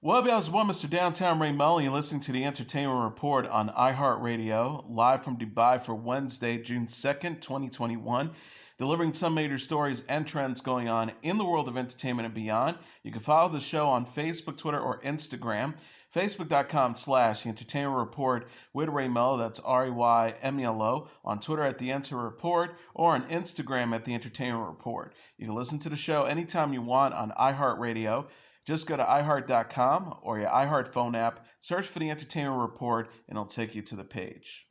Well, how's one, Mr. Downtown Ray Mullen? You're listening to the Entertainment Report on iHeartRadio, live from Dubai for Wednesday, June 2nd, 2021, delivering some major stories and trends going on in the world of entertainment and beyond. You can follow the show on Facebook, Twitter, or Instagram. Facebook.com/The Entertainment Report with Ray Mello, that's RAYMELO, on Twitter at The Enter Report, or on Instagram at The Entertainment Report. You can listen to the show anytime you want on iHeartRadio. Just go to iHeart.com or your iHeart phone app, search for the Entertainment Report, and it'll take you to the page.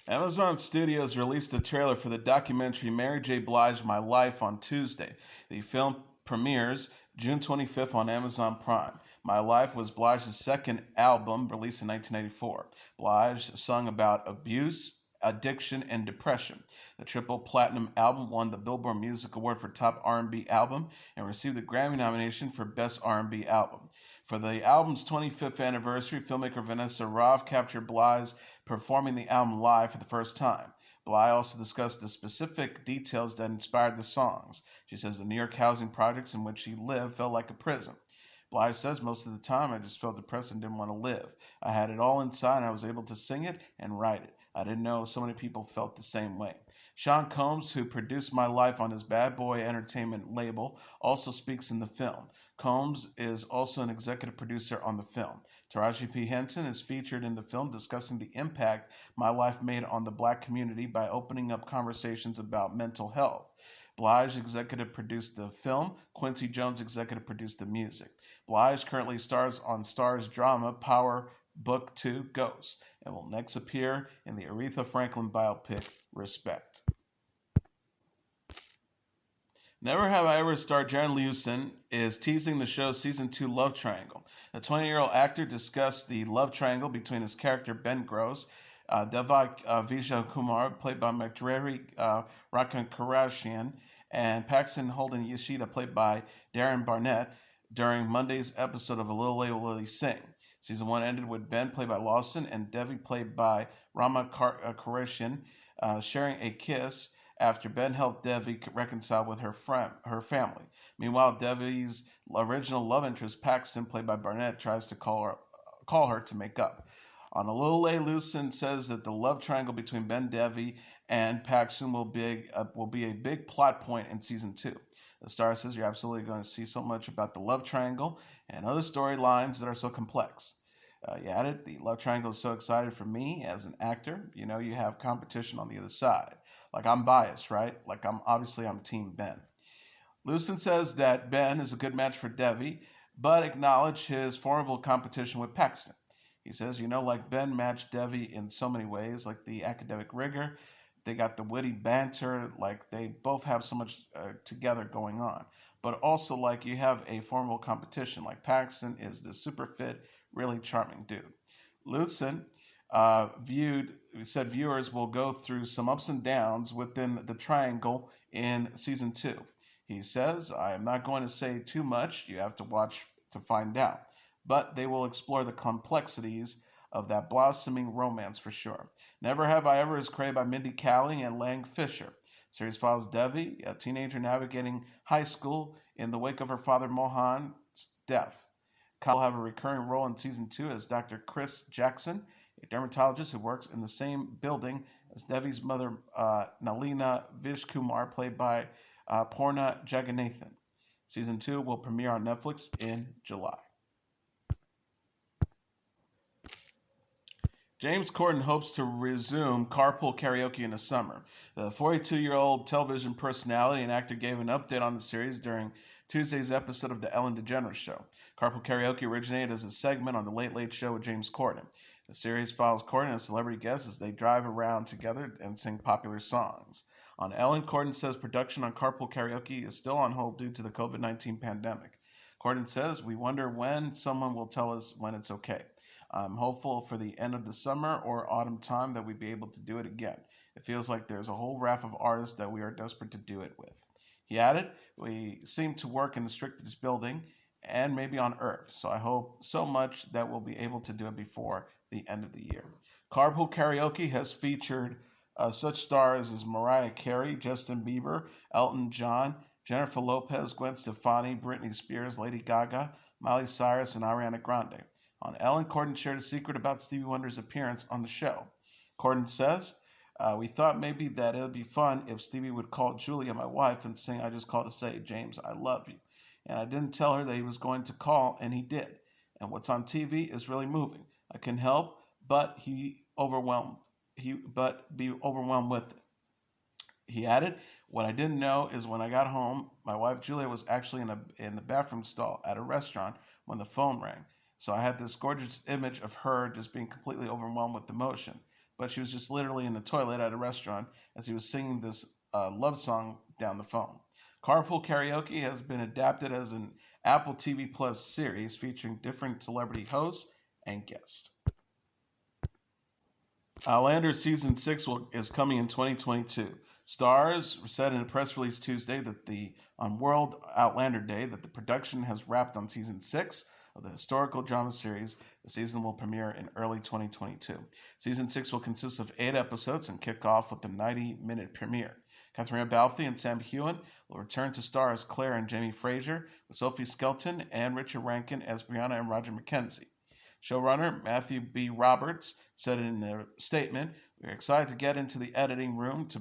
Amazon Studios released a trailer for the documentary Mary J. Blige My Life on Tuesday. The film premieres June 25th on Amazon Prime. My Life was Blige's second album, released in 1994. Blige sung about abuse, addiction, and depression. The triple platinum album won the Billboard Music Award for Top R&B Album and received a Grammy nomination for Best R&B Album. For the album's 25th anniversary, filmmaker Vanessa Rov captured Blige performing the album live for the first time. Blige also discussed the specific details that inspired the songs. She says the New York housing projects in which she lived felt like a prison. Blige says most of the time I just felt depressed and didn't want to live. I had it all inside and I was able to sing it and write it. I didn't know so many people felt the same way. Sean Combs, who produced My Life on his Bad Boy Entertainment label, also speaks in the film. Combs is also an executive producer on the film. Taraji P. Henson is featured in the film discussing the impact My Life made on the black community by opening up conversations about mental health. Blige executive produced the film. Quincy Jones executive produced the music. Blige currently stars on Starz drama Power Book 2 Ghosts and will next appear in the Aretha Franklin biopic Respect. Never Have I Ever star Jaren Lewison is teasing the show's season 2 love triangle. The 20-year-old actor discussed the love triangle between his character Ben Gross, Devak Vijay Kumar, played by McDreary Rakan Karashian, and Paxton Holden Yashida, played by Darren Barnett, during Monday's episode of A Little Late Will He Sing. Season 1 ended with Ben, played by Lawson, and Devi, played by Rama Karashian, sharing a kiss after Ben helped Devi reconcile with her family. Meanwhile, Devi's original love interest, Paxton, played by Barnett, tries to call her to make up. On A Little Late, Lewison says that the love triangle between Ben, Devi, and Paxton will be a big plot point in season 2. The star says you're absolutely going to see so much about the love triangle and other storylines that are so complex. You added, the love triangle is so excited for me as an actor. You know, you have competition on the other side. Like, I'm biased, right? Like, I'm Team Ben. Lewison says that Ben is a good match for Devi, but acknowledged his formidable competition with Paxton. He says, like Ben matched Devi in so many ways, like the academic rigor, they got the witty banter, like they both have so much together going on. But also, like, you have a formidable competition, like Paxton is the super fit, really charming dude. Lutsen said viewers will go through some ups and downs within the triangle in season 2. He says, I am not going to say too much, you have to watch to find out. But they will explore the complexities of that blossoming romance for sure. Never Have I Ever is created by Mindy Kaling and Lang Fisher. The series follows Devi, a teenager navigating high school in the wake of her father Mohan's death. Kyle will have a recurring role in season 2 as Dr. Chris Jackson, a dermatologist who works in the same building as Devi's mother, Nalina Vishkumar, played by Porna Jagannathan. Season 2 will premiere on Netflix in July. James Corden hopes to resume carpool karaoke in the summer. The 42-year-old television personality and actor gave an update on the series during Tuesday's episode of The Ellen DeGeneres Show. Carpool karaoke originated as a segment on The Late Late Show with James Corden. The series follows Corden and celebrity guests as they drive around together and sing popular songs. On Ellen, Corden says production on carpool karaoke is still on hold due to the COVID-19 pandemic. Corden says, we wonder when someone will tell us when it's okay. I'm hopeful for the end of the summer or autumn time that we'd be able to do it again. It feels like there's a whole raft of artists that we are desperate to do it with. He added, we seem to work in the strictest building and maybe on Earth, so I hope so much that we'll be able to do it before the end of the year. Carpool Karaoke has featured such stars as Mariah Carey, Justin Bieber, Elton John, Jennifer Lopez, Gwen Stefani, Britney Spears, Lady Gaga, Miley Cyrus, and Ariana Grande. On Ellen, Corden shared a secret about Stevie Wonder's appearance on the show. Corden says, we thought maybe that it would be fun if Stevie would call Julia, my wife, and sing I Just Called to Say, James, I Love You. And I didn't tell her that he was going to call, and he did. And what's on TV is really moving. I can help, but be overwhelmed with it. He added, "What I didn't know is when I got home, my wife Julia was actually in the bathroom stall at a restaurant when the phone rang. So I had this gorgeous image of her just being completely overwhelmed with emotion. But she was just literally in the toilet at a restaurant as he was singing this love song down the phone." Carpool Karaoke has been adapted as an Apple TV Plus series featuring different celebrity hosts and guests. Outlander season 6 is coming in 2022. Stars said in a press release Tuesday on World Outlander Day that the production has wrapped on season 6 of the historical drama series. The season will premiere in early 2022. Season 6 will consist of 8 episodes and kick off with the 90-minute premiere. Katharina Balfe and Sam Heughan will return to star as Claire and Jamie Fraser, with Sophie Skelton and Richard Rankin as Brianna and Roger McKenzie. Showrunner Matthew B. Roberts said in a statement, "We are excited to get into the editing room to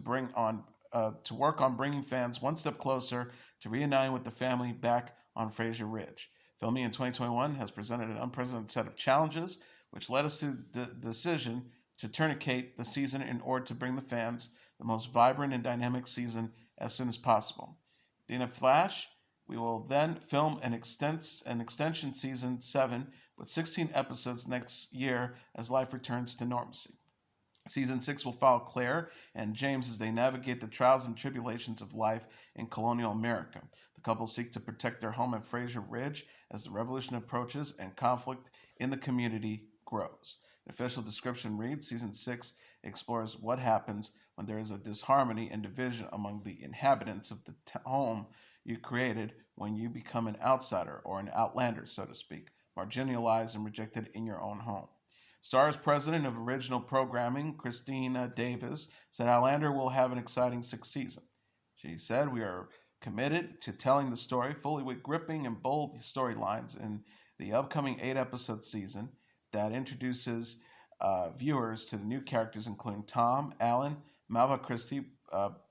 work on bringing fans one step closer to reuniting with the family back on Fraser Ridge. Filming in 2021 has presented an unprecedented set of challenges, which led us to the decision to tourniquet the season in order to bring the fans the most vibrant and dynamic season as soon as possible. In a flash, we will then film an extension season 7 with 16 episodes next year as life returns to normalcy. Season 6 will follow Claire and James as they navigate the trials and tribulations of life in colonial America. The couple seek to protect their home at Fraser Ridge as the revolution approaches and conflict in the community grows. The official description reads, Season 6 explores what happens when there is a disharmony and division among the inhabitants of the home you created when you become an outsider or an outlander, so to speak, marginalized and rejected in your own home. Star's president of original programming, Christina Davis, said Outlander will have an exciting 6th season. She said, "We are committed to telling the story fully with gripping and bold storylines in the upcoming 8-episode season that introduces viewers to the new characters including Tom, Alan, Malva Christie,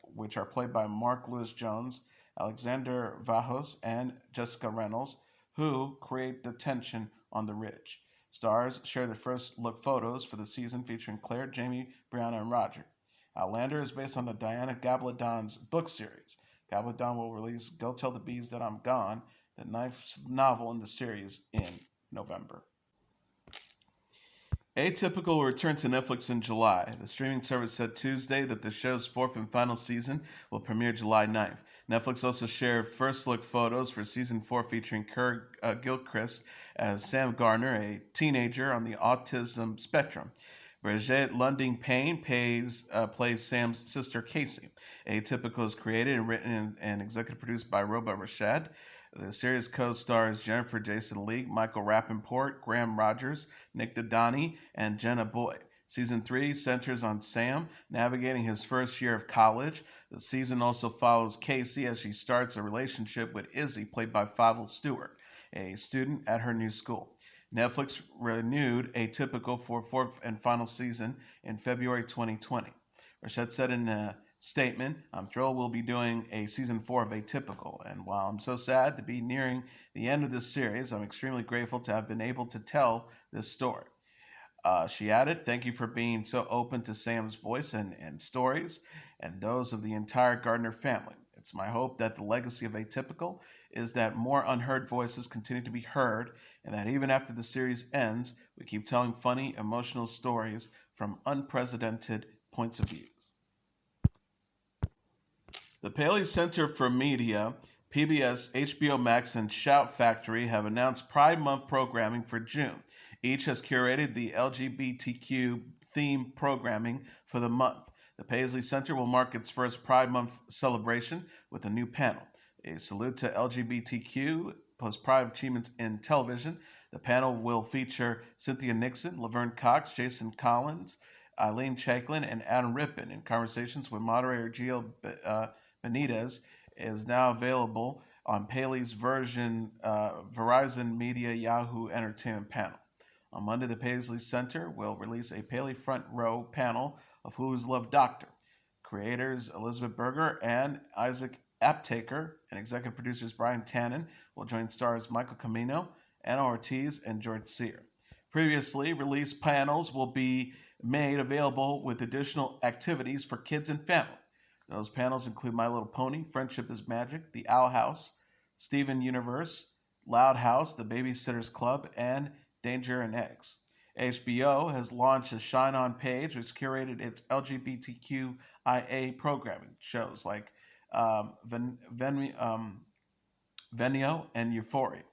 which are played by Mark Lewis Jones, Alexander Vajos, and Jessica Reynolds, who create the tension on the ridge." Stars share their first look photos for the season featuring Claire, Jamie, Brianna, and Roger. Outlander is based on the Diana Gabaldon's book series. Gabaldon will release Go Tell the Bees That I'm Gone, the 9th novel in the series, in November. Atypical will return to Netflix in July. The streaming service said Tuesday that the show's 4th and final season will premiere July 9th. Netflix also shared first look photos for season 4 featuring Kerr Gilchrist as Sam Gardner, a teenager on the autism spectrum. Brigitte Lunding Payne plays Sam's sister Casey. Atypical is created and written and executive produced by Roba Rashad. The series co-stars Jennifer Jason Leigh, Michael Rappaport, Graham Rogers, Nick Dodani, and Jenna Boyd. Season 3 centers on Sam navigating his first year of college. The season also follows Casey as she starts a relationship with Izzy, played by Fievel Stewart, a student at her new school. Netflix renewed Atypical for 4th and final season in February 2020. Rashad said in a statement, "I'm thrilled we'll be doing a season 4 of Atypical, and while I'm so sad to be nearing the end of this series, I'm extremely grateful to have been able to tell this story." She added, "Thank you for being so open to Sam's voice and stories, and those of the entire Gardner family. It's my hope that the legacy of Atypical is that more unheard voices continue to be heard, and that even after the series ends, we keep telling funny, emotional stories from unprecedented points of view." The Paley Center for Media, PBS, HBO Max, and Shout Factory have announced Pride Month programming for June. Each has curated the LGBTQ theme programming for the month. The Paisley Center will mark its first Pride Month celebration with a new panel, a salute to LGBTQ plus Pride achievements in television. The panel will feature Cynthia Nixon, Laverne Cox, Jason Collins, Eileen Chaiklin, and Adam Rippon in conversations with moderator Gio Benitez, is now available on Paley's Verizon Media Yahoo Entertainment panel. On Monday, the Paisley Center will release a Paley Front Row panel of Hulu's Love Doctor. Creators Elizabeth Berger and Isaac Aptaker and executive producers Brian Tannen will join stars Michael Camino, Anna Ortiz, and George Sear. Previously released panels will be made available with additional activities for kids and family. Those panels include My Little Pony, Friendship is Magic, The Owl House, Steven Universe, Loud House, The Babysitter's Club, and Danger and Eggs. HBO has launched a Shine On page, which curated its LGBTQIA programming shows like Venio and Euphoria.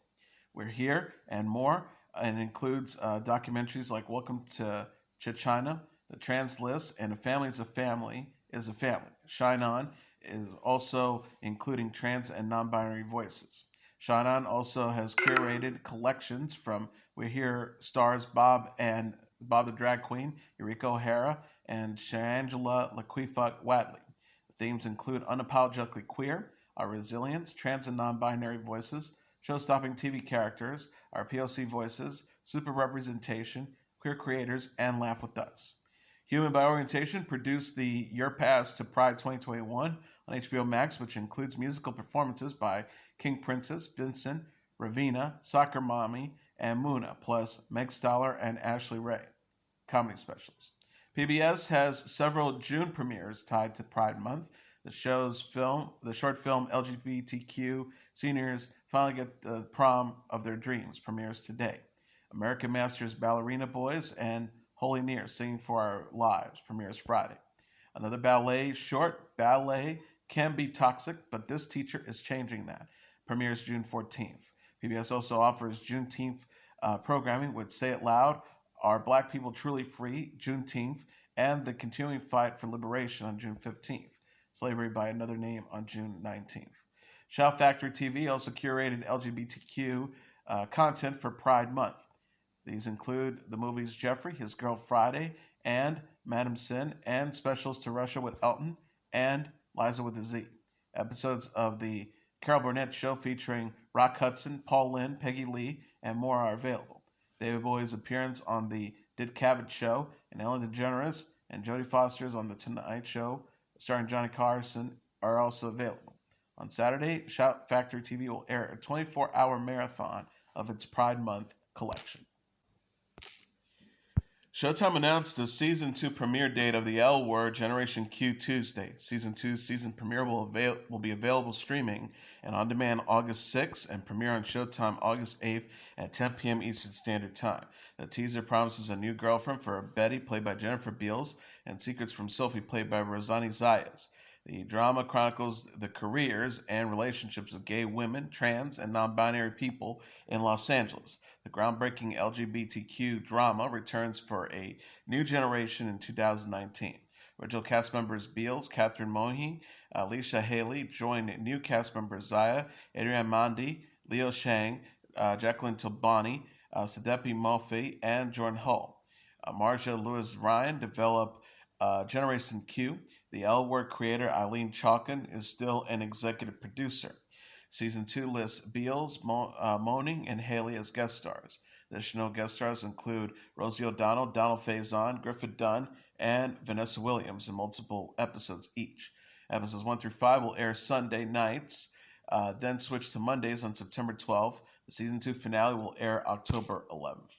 We're Here and more, and includes documentaries like Welcome to China, The Trans List, and A Family is a Family is a Family. Shine On is also including trans and non-binary voices. Shine On also has curated collections from We're Here stars Bob the Drag Queen, Eureka O'Hara, and Shangela Laquifa Wadley. The themes include unapologetically queer, our resilience, trans and non-binary voices, show-stopping TV characters, our POC voices, super representation, queer creators, and Laugh With Us. Human by Orientation produced the Your Pass to Pride 2021 on HBO Max, which includes musical performances by King Princess, Vincent, Ravina, Soccer Mommy, and Muna, plus Meg Stoller and Ashley Ray, comedy specials. PBS has several June premieres tied to Pride Month. The short film LGBTQ Seniors Finally Get the Prom of Their Dreams premieres today. American Masters Ballerina Boys and Holy Near Singing for Our Lives premieres Friday. Another ballet short, Ballet Can Be Toxic, but This Teacher is Changing That, premieres June 14th. PBS also offers Juneteenth programming with Say It Loud, Are Black People Truly Free, Juneteenth, and The Continuing Fight for Liberation on June 15th. Slavery by Another Name on June 19th. Shout Factory TV also curated LGBTQ content for Pride Month. These include the movies Jeffrey, His Girl Friday, and Madam Sin, and specials to Russia with Elton and Liza with a Z. Episodes of the Carol Burnett Show featuring Rock Hudson, Paul Lynde, Peggy Lee, and more are available. David Bowie's appearance on the Did Cavett Show and Ellen DeGeneres and Jodie Foster's on The Tonight Show starring Johnny Carson are also available. On Saturday, Shout Factory TV will air a 24-hour marathon of its Pride Month collection. Showtime announced the Season 2 premiere date of the L Word Generation Q Tuesday. Season 2's season premiere will be available streaming and on demand August 6th and premiere on Showtime August 8th at 10 p.m. Eastern Standard Time. The teaser promises a new girlfriend for Betty, played by Jennifer Beals, and secrets from Sophie, played by Rosani Zayas. The drama chronicles the careers and relationships of gay women, trans, and non-binary people in Los Angeles. The groundbreaking LGBTQ drama returns for a new generation in 2019. Original cast members Beals, Catherine Mohi, Alicia Haley join new cast members Zaya, Adrian Mondi, Leo Shang, Jacqueline Tobani, Sadepi Mofi, and Jordan Hull. Marja Lewis Ryan developed Generation Q. The L Word creator Eileen Chalkin is still an executive producer. Season 2 lists Beals, Moaning, and Haley as guest stars. Additional guest stars include Rosie O'Donnell, Donald Faison, Griffith Dunn, and Vanessa Williams in multiple episodes each. Episodes 1 through 5 will air Sunday nights, then switch to Mondays on September 12th. The Season 2 finale will air October 11th.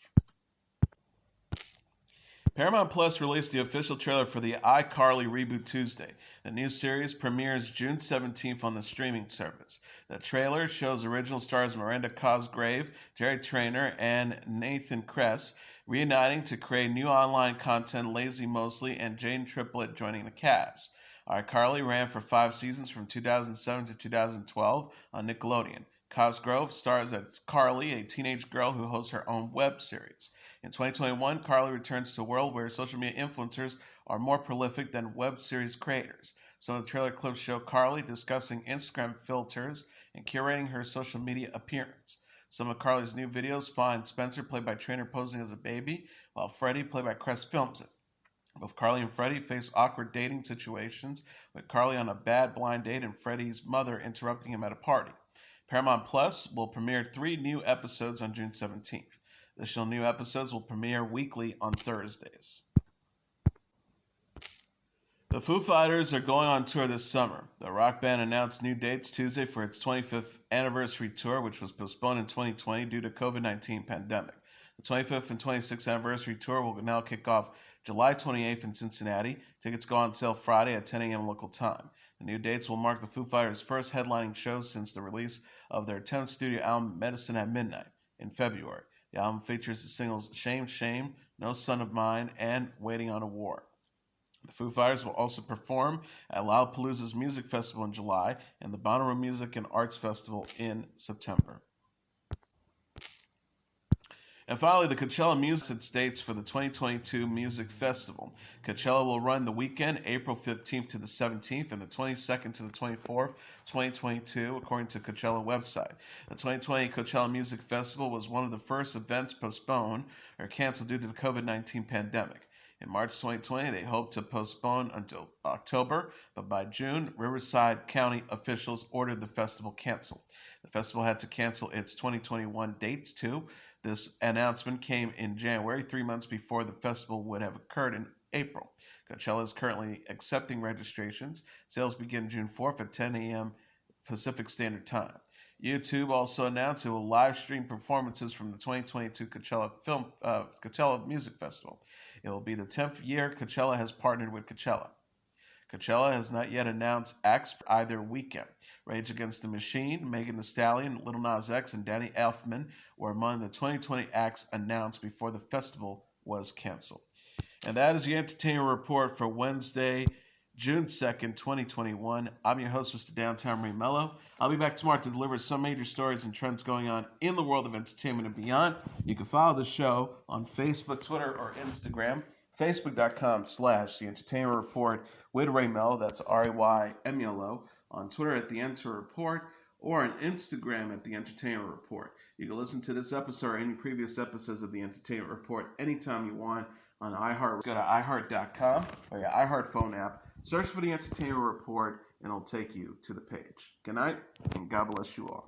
Paramount Plus released the official trailer for the iCarly reboot Tuesday. The new series premieres June 17th on the streaming service. The trailer shows original stars Miranda Cosgrave, Jerry Trainer, and Nathan Kress reuniting to create new online content. Lazy Mosley and Jane Triplett joining the cast. iCarly ran for 5 seasons from 2007 to 2012 on Nickelodeon. Cosgrove stars as Carly, a teenage girl who hosts her own web series. In 2021, Carly returns to a world where social media influencers are more prolific than web series creators. Some of the trailer clips show Carly discussing Instagram filters and curating her social media appearance. Some of Carly's new videos find Spencer, played by Trainer, posing as a baby, while Freddie, played by Kress, films it. Both Carly and Freddie face awkward dating situations, with Carly on a bad blind date and Freddie's mother interrupting him at a party. Paramount Plus will premiere 3 new episodes on June 17th. Additional new episodes will premiere weekly on Thursdays. The Foo Fighters are going on tour this summer. The rock band announced new dates Tuesday for its 25th anniversary tour, which was postponed in 2020 due to COVID-19 pandemic. The 25th and 26th anniversary tour will now kick off July 28th in Cincinnati. Tickets go on sale Friday at 10 a.m. local time. The new dates will mark the Foo Fighters' first headlining shows since the release of their 10th studio album, Medicine at Midnight, in February. The album features the singles Shame, Shame, No Son of Mine, and Waiting on a War. The Foo Fighters will also perform at Lollapalooza's Music Festival in July and the Bonnaroo Music and Arts Festival in September. And finally, the Coachella Music dates for the 2022 Music Festival. Coachella will run the weekend, April 15th to the 17th and the 22nd to the 24th, 2022, according to Coachella website. The 2020 Coachella Music Festival was one of the first events postponed or canceled due to the COVID-19 pandemic. In March 2020, they hoped to postpone until October, but by June, Riverside County officials ordered the festival canceled. The festival had to cancel its 2021 dates too. This announcement came in January, 3 months before the festival would have occurred in April. Coachella is currently accepting registrations. Sales begin June 4th at 10 a.m. Pacific Standard Time. YouTube also announced it will live stream performances from the 2022 Coachella Music Festival. It will be the 10th year Coachella has partnered with Coachella. Coachella has not yet announced acts for either weekend. Rage Against the Machine, Megan Thee Stallion, Lil Nas X, and Danny Elfman were among the 2020 acts announced before the festival was canceled. And that is the entertainment report for Wednesday, June 2nd, 2021. I'm your host, Mr. Downtown Ray Mello. I'll be back tomorrow to deliver some major stories and trends going on in the world of entertainment and beyond. You can follow the show on Facebook, Twitter, or Instagram. Facebook.com/The Entertainment Report with Ray Mello. That's RAYMELO. On Twitter at The Enter Report or on Instagram at The Entertainment Report. You can listen to this episode or any previous episodes of The Entertainment Report anytime you want on iHeart. Go to iHeart.com or your iHeart phone app. Search for The Entertainment Report and it'll take you to the page. Good night and God bless you all.